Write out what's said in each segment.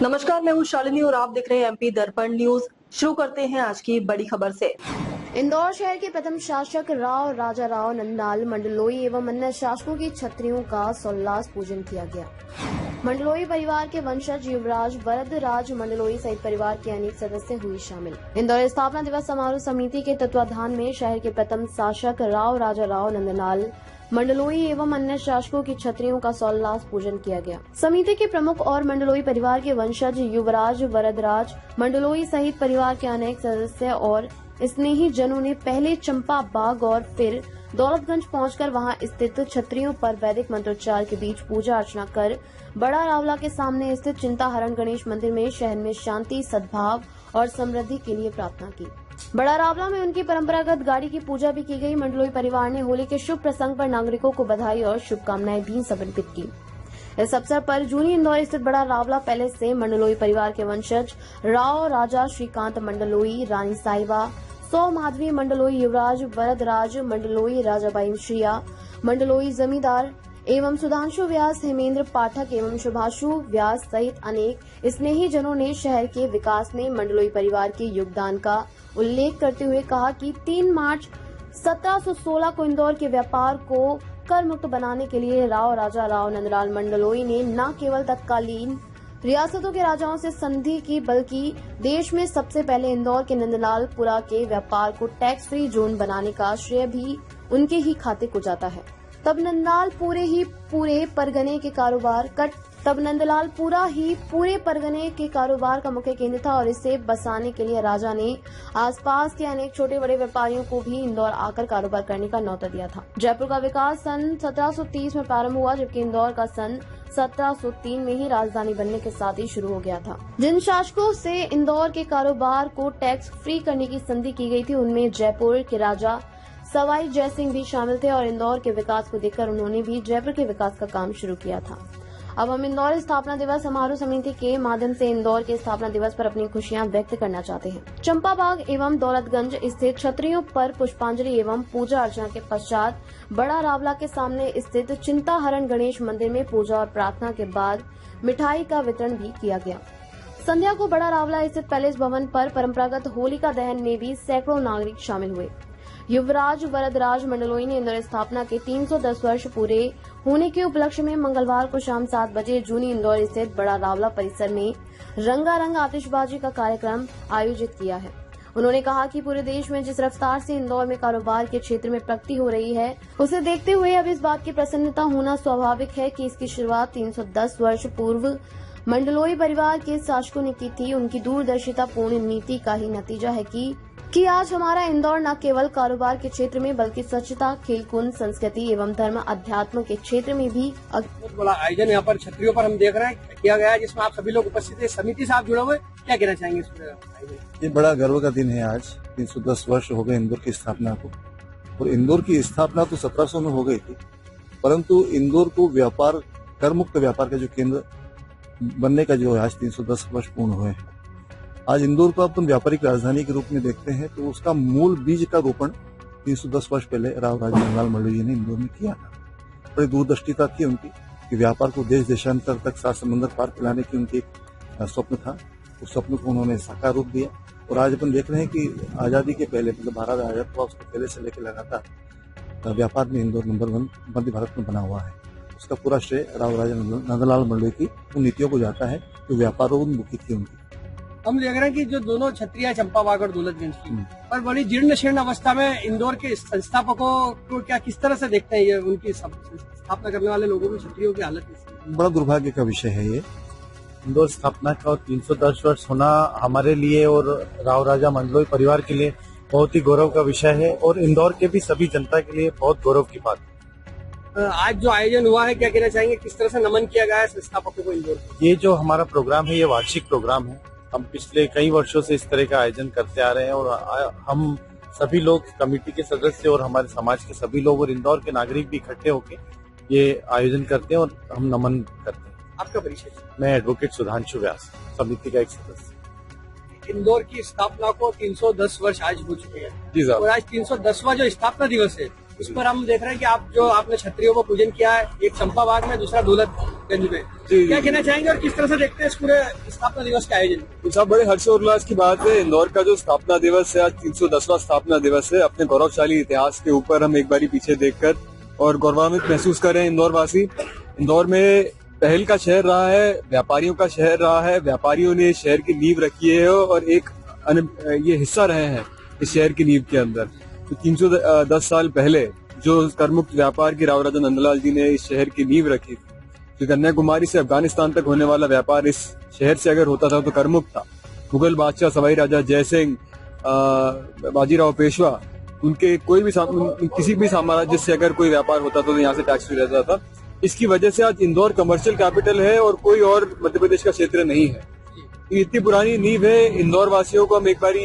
नमस्कार, मैं हूँ शालिनी और आप देख रहे हैं एमपी दर्पण न्यूज। शुरू करते हैं आज की बड़ी खबर से। इंदौर शहर के प्रथम शासक राव राजा राव नंदलाल मंडलोई एवं अन्य शासकों की छत्रियों का सोल्लास पूजन किया गया। मंडलोई परिवार के वंशज युवराज वरदराज मंडलोई सहित परिवार के अनेक सदस्य हुए शामिल। इंदौर स्थापना दिवस समारोह समिति के तत्वाधान में शहर के प्रथम शासक राव राजा राव नंदलाल मंडलोई एवं अन्य शासकों की छत्रियों का सोल्लास पूजन किया गया। समिति के प्रमुख और मंडलोई परिवार के वंशज युवराज वरदराज मंडलोई सहित परिवार के अनेक सदस्य और स्नेही जनों ने पहले चंपा बाग और फिर दौलतगंज पहुंचकर वहां स्थित छत्रियों पर वैदिक मंत्रोच्चार के बीच पूजा अर्चना कर बड़ा रावला के सामने स्थित चिंताहरण गणेश मंदिर में शहर में शांति, सद्भाव और समृद्धि के लिए प्रार्थना की। बड़ा रावला में उनकी परंपरागत गाड़ी की पूजा भी की गई। मंडलोई परिवार ने होली के शुभ प्रसंग पर नागरिकों को बधाई और शुभकामनाएं भी समर्पित की। इस अवसर पर जूनी इंदौर स्थित बड़ा रावला पैलेस से मंडलोई परिवार के वंशज राव राजा श्रीकांत मंडलोई, रानी साहिबा, सौ माधवी मंडलोई, युवराज वरदराज मंडलोई, राजाबाई श्रिया मंडलोई जमींदार एवं सुधांशु व्यास, हेमेंद्र पाठक एवं शुभाशु व्यास सहित अनेक स्नेही जनों ने शहर के विकास में मंडलोई परिवार के योगदान का उल्लेख करते हुए कहा कि 3 मार्च 1716 को इंदौर के व्यापार को कर मुक्त बनाने के लिए राव राजा राव नंदलाल मंडलोई ने न केवल तत्कालीन रियासतों के राजाओं से संधि की बल्कि देश में सबसे पहले इंदौर के नंदलालपुरा के व्यापार को टैक्स फ्री जोन बनाने का श्रेय भी उनके ही खाते को जाता है। तब नंदलाल पूरे परगने के कारोबार का मुख्य केंद्र था और इसे बसाने के लिए राजा ने आसपास के अनेक छोटे बड़े व्यापारियों को भी इंदौर आकर कारोबार करने का न्योता दिया था। जयपुर का विकास सन 1730 में प्रारंभ हुआ, जबकि इंदौर का सन 1703 में ही राजधानी बनने के साथ ही शुरू हो गया था। जिन शासकों से इंदौर के कारोबार को टैक्स फ्री करने की संधि की गई थी, उनमें जयपुर के राजा सवाई जयसिंह भी शामिल थे और इंदौर के विकास को देखकर उन्होंने भी जयपुर के विकास का काम शुरू किया था। अब हम इंदौर स्थापना दिवस समारोह समिति के माध्यम से इंदौर के स्थापना दिवस पर अपनी खुशियां व्यक्त करना चाहते हैं। चंपा बाग एवं दौलतगंज स्थित छत्रियों पर पुष्पांजलि एवं पूजा अर्चना के पश्चात बड़ा रावला के सामने स्थित चिंताहरण गणेश मंदिर में पूजा और प्रार्थना के बाद मिठाई का वितरण भी किया गया। संध्या को बड़ा रावला स्थित पैलेस भवन पर परंपरागत होलिका दहन में भी सैकड़ों नागरिक शामिल हुए। युवराज वरदराज मंडलोई ने इंदौर स्थापना के 310 वर्ष पूरे होने के उपलक्ष्य में मंगलवार को शाम 7 बजे जूनी इंदौर स्थित बड़ा रावला परिसर में रंगारंग आतिशबाजी का कार्यक्रम आयोजित किया है। उन्होंने कहा कि पूरे देश में जिस रफ्तार से इंदौर में कारोबार के क्षेत्र में प्रगति हो रही है, उसे देखते हुए अब इस बात की प्रसन्नता होना स्वाभाविक है कि इसकी शुरुआत 310 वर्ष पूर्व मंडलोई परिवार के शासकों ने की थी। उनकी दूरदर्शिता पूर्ण नीति का ही नतीजा है कि आज हमारा इंदौर न केवल कारोबार के क्षेत्र में बल्कि स्वच्छता, खेलकूद, संस्कृति एवं धर्म अध्यात्म के क्षेत्र में भी बहुत बड़ा आयोजन यहाँ पर छतरियों पर हम देख रहे हैं किया गया है, जिसमें आप सभी लोग उपस्थित हैं। समिति से आप जुड़े हुए, क्या कहना चाहेंगे इस पर? ये बड़ा गर्व का दिन है। आज 310 वर्ष हो गए इंदौर की स्थापना को, और इंदौर की स्थापना तो 1700 में हो गई थी, परंतु इंदौर को व्यापार, कर मुक्त व्यापार का जो केंद्र बनने का जो आज 310 वर्ष पूर्ण हुए हैं। आज इंदौर को अपन व्यापारिक राजधानी के रूप में देखते हैं, तो उसका मूल बीज का रोपण 310 वर्ष पहले राव राजा नंदलाल मंडलोई ने इंदौर में किया था। बड़ी दूरदृष्टिता थी उनकी कि व्यापार को देश देशांतर तक, 7 समंदर पार पिलाने की उनकी एक स्वप्न था। उस स्वप्न को उन्होंने साकार रूप दिया और आज अपन देख रहे हैं कि आजादी के पहले, मतलब भारत आजाद हुआ उसके पहले से लेकर लगातार व्यापार में इंदौर नंबर 1 मध्य भारत में बना हुआ है। उसका पूरा श्रेय राव राजा नंदलाल मंडलोई की उन नीतियों को जाता है जो व्यापारोन्मुखी थी उनकी। हम देख रहे हैं कि जो दोनों छत्रियां चंपा बाग और दौलतगंज की, पर बड़ी जीर्ण शीर्ण अवस्था में इंदौर के संस्थापकों को क्या किस तरह से देखते हैं? ये उनकी स्थापना करने वाले लोगों की छत्रियों की हालत बड़ा दुर्भाग्य का विषय है। ये इंदौर स्थापना का 310 वर्ष होना हमारे लिए और राव राजा मंडलोई परिवार के लिए बहुत ही गौरव का विषय है और इंदौर के भी सभी जनता के लिए बहुत गौरव की बात है। आज जो आयोजन हुआ है, क्या कहना चाहेंगे? किस तरह से नमन किया गया है संस्थापकों को इंदौर? ये जो हमारा प्रोग्राम है, ये वार्षिक प्रोग्राम है। हम पिछले कई वर्षों से इस तरह का आयोजन करते आ रहे हैं और हम सभी लोग, कमेटी के सदस्य और हमारे समाज के सभी लोग और इंदौर के नागरिक भी इकट्ठे होकर ये आयोजन करते हैं और हम नमन करते हैं। आपका परिचय? मैं एडवोकेट सुधांशु व्यास, समिति का एक सदस्य। इंदौर की स्थापना को 310 वर्ष आज हो चुके हैं जी साहब, और आज 310वां जो स्थापना दिवस है, उस पर हम देख रहे हैं कि आपने क्षत्रियों को पूजन किया है, एक चंपाबाग में, दूसरा दौलतगंज में। क्या कहना चाहेंगे और किस तरह से देखते हैं इस पूरे स्थापना दिवस के आयोजन? तो सब बड़े हर्षोल्लास की बात है। इंदौर का जो स्थापना दिवस है, आज 310वां स्थापना दिवस है। अपने गौरवशाली इतिहास के ऊपर हम एक बारी पीछे देखकर और गौरवान्वित महसूस कर रहे हैं इंदौर वासी। इंदौर में पहल का शहर रहा है, व्यापारियों का शहर रहा है। व्यापारियों ने शहर की नींव रखी है और ये हिस्सा रहे हैं इस शहर की नींव के अंदर। तो 310 साल पहले जो करमुक्त व्यापार की राव राजा नंदलाल जी ने इस शहर की नींव रखी थी। तो कन्याकुमारी से अफगानिस्तान तक होने वाला व्यापार इस शहर से अगर होता था तो करमुक्त था। मुगल बादशाह सवाई राजा जयसिंह, बाजीराव पेशवा, उनके किसी भी साम्राज्य से अगर कोई व्यापार होता तो यहाँ से टैक्स फ्री रहता था। इसकी वजह से आज इंदौर कमर्शियल कैपिटल है और कोई और मध्य प्रदेश का क्षेत्र नहीं है। इतनी पुरानी नींव है। इंदौर वासियों को हम एक बारी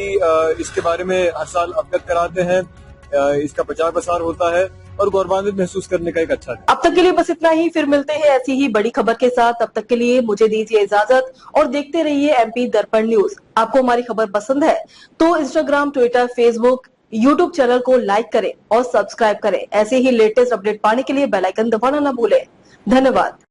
इसके बारे में हर साल अवगत कराते हैं, इसका प्रचार प्रसार होता है और गौरवान्वित महसूस करने का एक अच्छा है। अब तक के लिए बस इतना ही, फिर मिलते हैं ऐसी ही बड़ी खबर के साथ। तब तक के लिए मुझे दीजिए इजाजत और देखते रहिए MP दर्पण न्यूज। आपको हमारी खबर पसंद है तो Instagram, Twitter, Facebook, YouTube channel को लाइक करें और सब्सक्राइब करें। ऐसे ही लेटेस्ट अपडेट पाने के लिए बेल आइकन दबाना न भूलें। धन्यवाद।